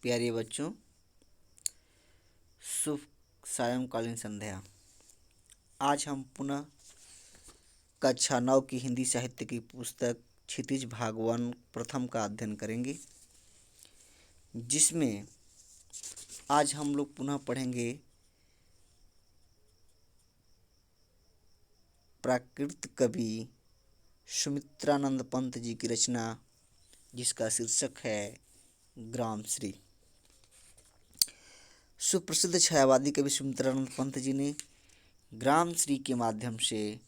प्यारे बच्चों, शुभ सायंकालीन संध्या। आज हम पुनः कक्षा 9 की हिंदी साहित्य की पुस्तक क्षितिज भाग 1 प्रथम का अध्ययन करेंगे, जिसमें आज हम लोग पुनः पढ़ेंगे प्राकृत कवि सुमित्रानंद पंत जी की रचना, जिसका शीर्षक है ग्रामश्री। सुप्रसिद्ध छायावादी कवि सुमित्रानंद पंत जी ने ग्रामश्री के माध्यम से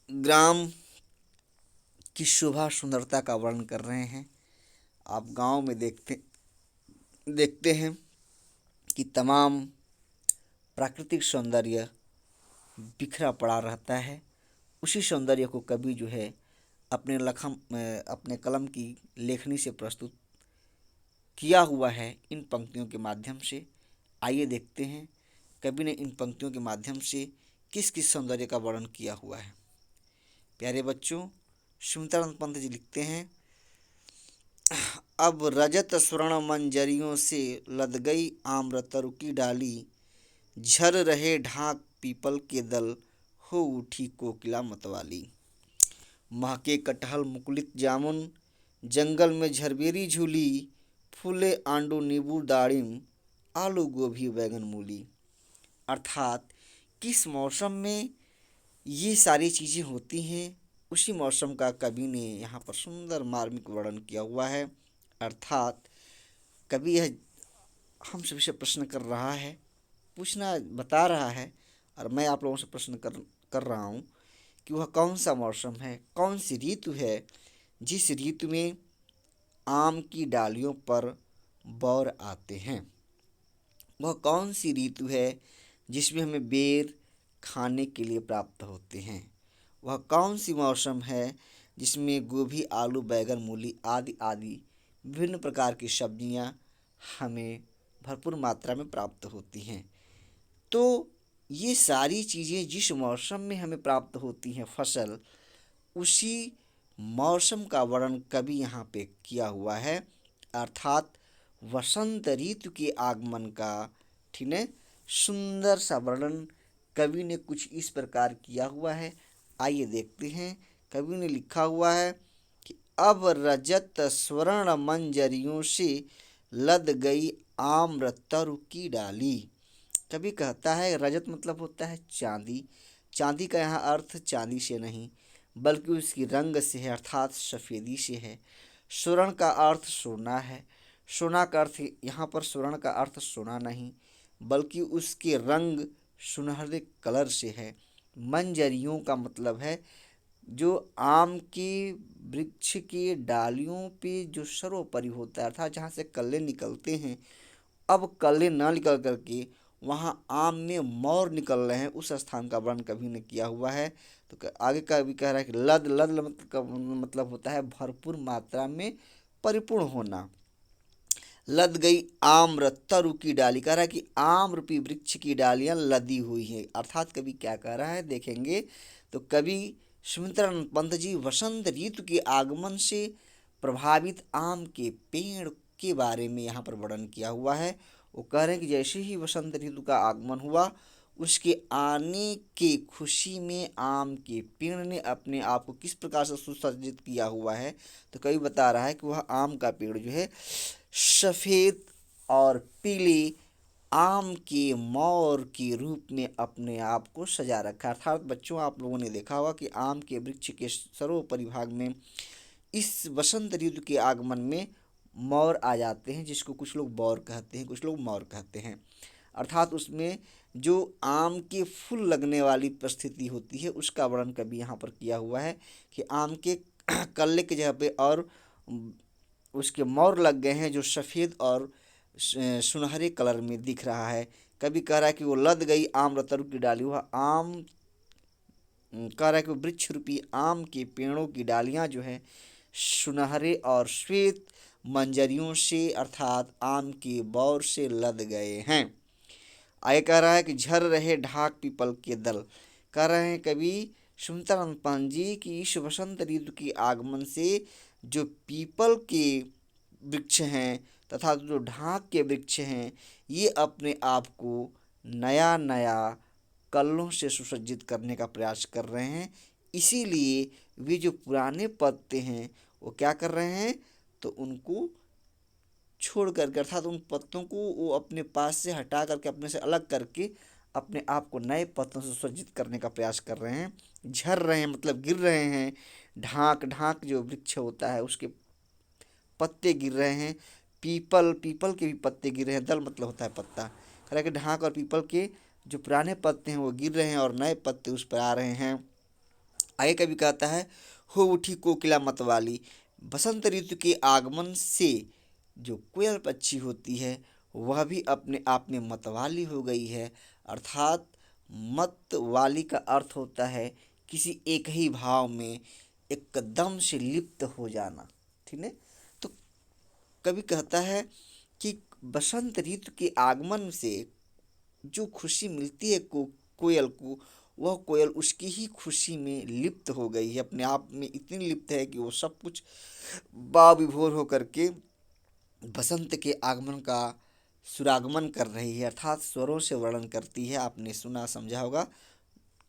ग्राम की शोभा सुंदरता का वर्णन कर रहे हैं। आप गांव में देखते हैं कि तमाम प्राकृतिक सौंदर्य बिखरा पड़ा रहता है। उसी सौंदर्य को कवि जो है अपने कलम की लेखनी से प्रस्तुत किया हुआ है इन पंक्तियों के माध्यम से। आइए देखते हैं कवि ने इन पंक्तियों के माध्यम से किस किस सौंदर्य का वर्णन किया हुआ है। प्यारे बच्चों, सुमित्रानंद पंत जी लिखते हैं, अब रजत स्वर्ण मंजरियों से लद गई आम्र तरु की डाली, झर रहे ढाक पीपल के दल, हो उठी कोकिला मतवाली। महके कटहल मुकुलित जामुन, जंगल में झरबेरी झूली, फूले आंडू नींबू दाड़िम, आलू गोभी बैगन मूली। अर्थात किस मौसम में ये सारी चीज़ें होती हैं, उसी मौसम का कवि ने यहाँ पर सुंदर मार्मिक वर्णन किया हुआ है। अर्थात कवि यह हम सभी से प्रश्न कर रहा है, बता रहा है, और मैं आप लोगों से प्रश्न कर रहा हूँ कि वह कौन सा मौसम है, कौन सी ऋतु है जिस ऋतु में आम की डालियों पर बौर आते हैं। वह कौन सी ऋतु है जिसमें हमें बेर खाने के लिए प्राप्त होते हैं। वह कौन सी मौसम है जिसमें गोभी, आलू, बैगन, मूली आदि आदि विभिन्न प्रकार की सब्जियां हमें भरपूर मात्रा में प्राप्त होती हैं। तो ये सारी चीज़ें जिस मौसम में हमें प्राप्त होती हैं फसल, उसी मौसम का वर्णन कवि यहाँ पे किया हुआ है। अर्थात वसंत ऋतु के आगमन का ठीक है सुंदर सा वर्णन कवि ने कुछ इस प्रकार किया हुआ है। आइए देखते हैं। कवि ने लिखा हुआ है कि अब रजत स्वर्ण मंजरियों से लद गई आम्र तरु की डाली। कवि कहता है रजत मतलब होता है चांदी। चांदी का यहाँ अर्थ चांदी से नहीं बल्कि उसकी रंग से है, अर्थात सफ़ेदी से है। स्वर्ण का अर्थ सोना है। सोना का अर्थ यहाँ पर स्वर्ण का अर्थ सोना नहीं बल्कि उसके रंग सुनहरे कलर से है। मंजरियों का मतलब है जो आम के वृक्ष के डालियों पे जो सर्वोपरि होता है, अर्थात जहाँ से कल्ले निकलते हैं। अब कल्ले ना निकल करके वहाँ आम में मोर निकल रहे हैं, उस स्थान का वर्णन कवि ने किया हुआ है। तो आगे कवि कह रहा है कि लद लद मतलब होता है भरपूर मात्रा में परिपूर्ण होना। लद गई आम्र तरु की डाली, कह रहा है कि आम रूपी वृक्ष की डालियां लदी हुई हैं। अर्थात कवि क्या कह रहा है देखेंगे तो कवि सुमित्रानंद पंत जी वसंत ऋतु के आगमन से प्रभावित आम के पेड़ के बारे में यहाँ पर वर्णन किया हुआ है। वो कह रहे हैं कि जैसे ही वसंत ऋतु का आगमन हुआ, उसके आने की खुशी में आम के पेड़ ने अपने आप को किस प्रकार से सुसज्जित किया हुआ है। तो कवि बता रहा है कि वह आम का पेड़ जो है सफ़ेद और पीले आम के मोर के रूप में अपने आप को सजा रखा। अर्थात बच्चों, आप लोगों ने देखा होगा कि आम के वृक्ष के सर्वोपरि भाग में इस वसंत ऋतु के आगमन में मोर आ जाते हैं, जिसको कुछ लोग बौर कहते हैं, कुछ लोग मोर कहते हैं। अर्थात उसमें जो आम के फूल लगने वाली परिस्थिति होती है उसका वर्णन कभी यहाँ पर किया हुआ है कि आम के कल्ले की जगह पे और उसके मोर लग गए हैं जो सफ़ेद और सुनहरे कलर में दिख रहा है। कभी कह रहा है कि वो लद गई आम्र तरु की डाली, वह आम कह रहा है कि वृक्ष रूपी आम के पेड़ों की डालियां जो है सुनहरे और श्वेत मंजरियों से अर्थात आम के बौर से लद गए हैं। आगे कह रहा है कि झर रहे ढाक पीपल के दल, कह रहे हैं कवि सुमित्रानंद पंत जी की इस वसंत ऋतु के आगमन से जो पीपल के वृक्ष हैं तथा जो ढाक के वृक्ष हैं ये अपने आप को नया नया कलों से सुसज्जित करने का प्रयास कर रहे हैं। इसीलिए वे जो पुराने पत्ते हैं वो क्या कर रहे हैं, तो उनको छोड़ करके अर्थात उन पत्तों को वो अपने पास से हटा करके अपने से अलग करके अपने आप को नए पत्तों से सुसज्जित करने का प्रयास कर रहे हैं। झर रहे हैं मतलब गिर रहे हैं। ढाक ढाक जो वृक्ष होता है उसके पत्ते गिर रहे हैं। पीपल पीपल के भी पत्ते गिर रहे हैं। दल मतलब होता है पत्ता। हालांकि ढाक और पीपल के जो पुराने पत्ते हैं वो गिर रहे हैं और नए पत्ते उस पर आ रहे हैं। आगे कभी कहता है, हो उठी कोकिला मतवाली। बसंत ऋतु के आगमन से जो कोयल पक्षी होती है वह भी अपने आप में मतवाली हो गई है। अर्थात मतवाली का अर्थ होता है किसी एक ही भाव में एकदम से लिप्त हो जाना। ठीक है, तो कवि कहता है कि बसंत ऋतु के आगमन से जो खुशी मिलती है कोयल को, वह कोयल उसकी ही खुशी में लिप्त हो गई है। अपने आप में इतनी लिप्त है कि वो सब कुछ बाव विभोर होकर के बसंत के आगमन का सुरागमन कर रही है, अर्थात स्वरों से वर्णन करती है। आपने सुना समझा होगा,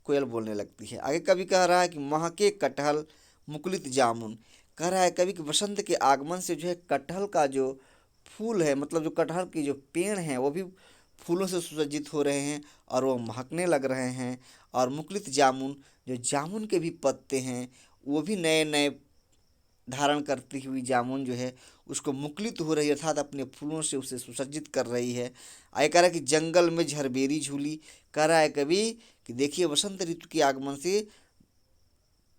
कोयल बोलने लगती है। आगे कवि कह रहा है कि महके कटहल मुकुलित जामुन। कह रहा है कवि कि बसंत के आगमन से जो है कटहल का जो फूल है, मतलब जो कटहल के जो पेड़ हैं वो भी फूलों से सुसज्जित हो रहे हैं और वो महकने लग रहे हैं। और मुकुलित जामुन, जो जामुन के भी पत्ते हैं वो भी नए नए धारण करती हुई जामुन जो है उसको मुकुलित हो रही है, अर्थात अपने फूलों से उसे सुसज्जित कर रही है। आगे कह रहा है कि जंगल में झरबेरी झूली। कह रहा है कवि कि देखिए बसंत ऋतु के आगमन से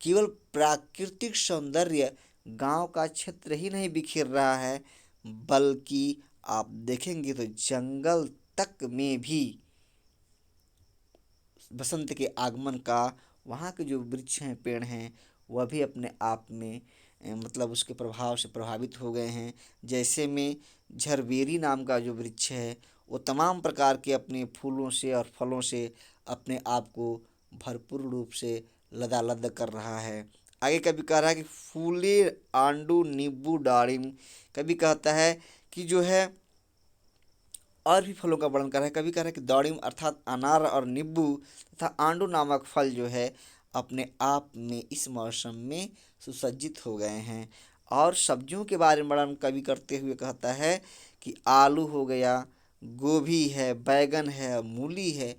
केवल प्राकृतिक सौंदर्य गांव का क्षेत्र ही नहीं बिखेर रहा है, बल्कि आप देखेंगे तो जंगल तक में भी बसंत के आगमन का वहाँ के जो वृक्ष हैं पेड़ हैं वह भी अपने आप में मतलब उसके प्रभाव से प्रभावित हो गए हैं। जैसे में झरबेरी नाम का जो वृक्ष है वो तमाम प्रकार के अपने फूलों से और फलों से अपने आप को भरपूर रूप से लदालद कर रहा है। आगे कभी कह रहा है कि फूले आंडू नींबू डाळिम। कभी कहता है कि जो है और भी फलों का वर्णन कर रहा है। कभी कह रहा है कि दाड़िम अर्थात अनार और नींबू तथा आंडू नामक फल जो है अपने आप में इस मौसम में सुसज्जित हो गए हैं। और सब्जियों के बारे में वर्णन कवि करते हुए कहता है कि आलू हो गया, गोभी है, बैगन है, मूली है,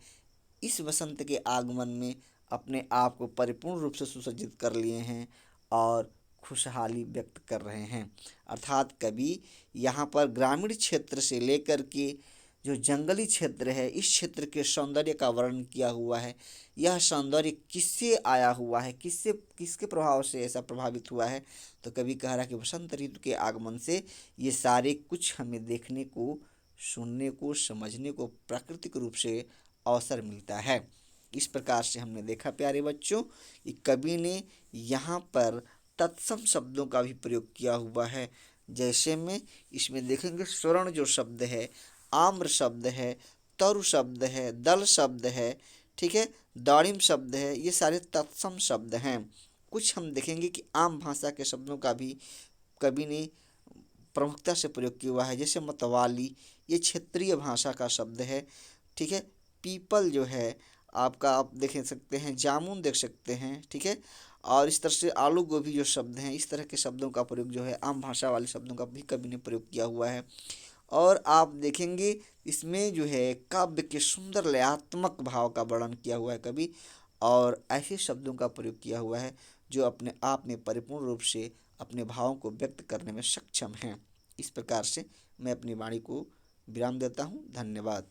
इस वसंत के आगमन में अपने आप को परिपूर्ण रूप से सुसज्जित कर लिए हैं और खुशहाली व्यक्त कर रहे हैं। अर्थात कवि यहाँ पर ग्रामीण क्षेत्र से लेकर के जो जंगली क्षेत्र है इस क्षेत्र के सौंदर्य का वर्णन किया हुआ है। यह सौंदर्य किससे आया हुआ है, किससे किसके प्रभाव से ऐसा प्रभावित हुआ है, तो कवि कह रहा है कि बसंत ऋतु के आगमन से ये सारे कुछ हमें देखने को, सुनने को, समझने को प्राकृतिक रूप से अवसर मिलता है। इस प्रकार से हमने देखा प्यारे बच्चों कि कवि ने यहाँ पर तत्सम शब्दों का भी प्रयोग किया हुआ है। जैसे में इसमें देखेंगे स्वर्ण जो शब्द है, आम्र शब्द है, तरु शब्द है, दल शब्द है, ठीक है, दाड़िम शब्द है, ये सारे तत्सम शब्द हैं। कुछ हम देखेंगे कि आम भाषा के शब्दों का भी कवि ने प्रमुखता से प्रयोग किया हुआ है। जैसे मतवाली, ये क्षेत्रीय भाषा का शब्द है। ठीक है, पीपल जो है आपका आप देख सकते हैं, जामुन देख सकते हैं। ठीक है, और इस तरह से आलू गोभी जो शब्द हैं, इस तरह के शब्दों का प्रयोग जो है आम भाषा वाले शब्दों का भी कवि ने प्रयोग किया हुआ है। और आप देखेंगे इसमें जो है काव्य के सुंदर लयात्मक भाव का वर्णन किया हुआ है कवि, और ऐसे शब्दों का प्रयोग किया हुआ है जो अपने आप में परिपूर्ण रूप से अपने भावों को व्यक्त करने में सक्षम हैं। इस प्रकार से मैं अपनी वाणी को विराम देता हूँ। धन्यवाद।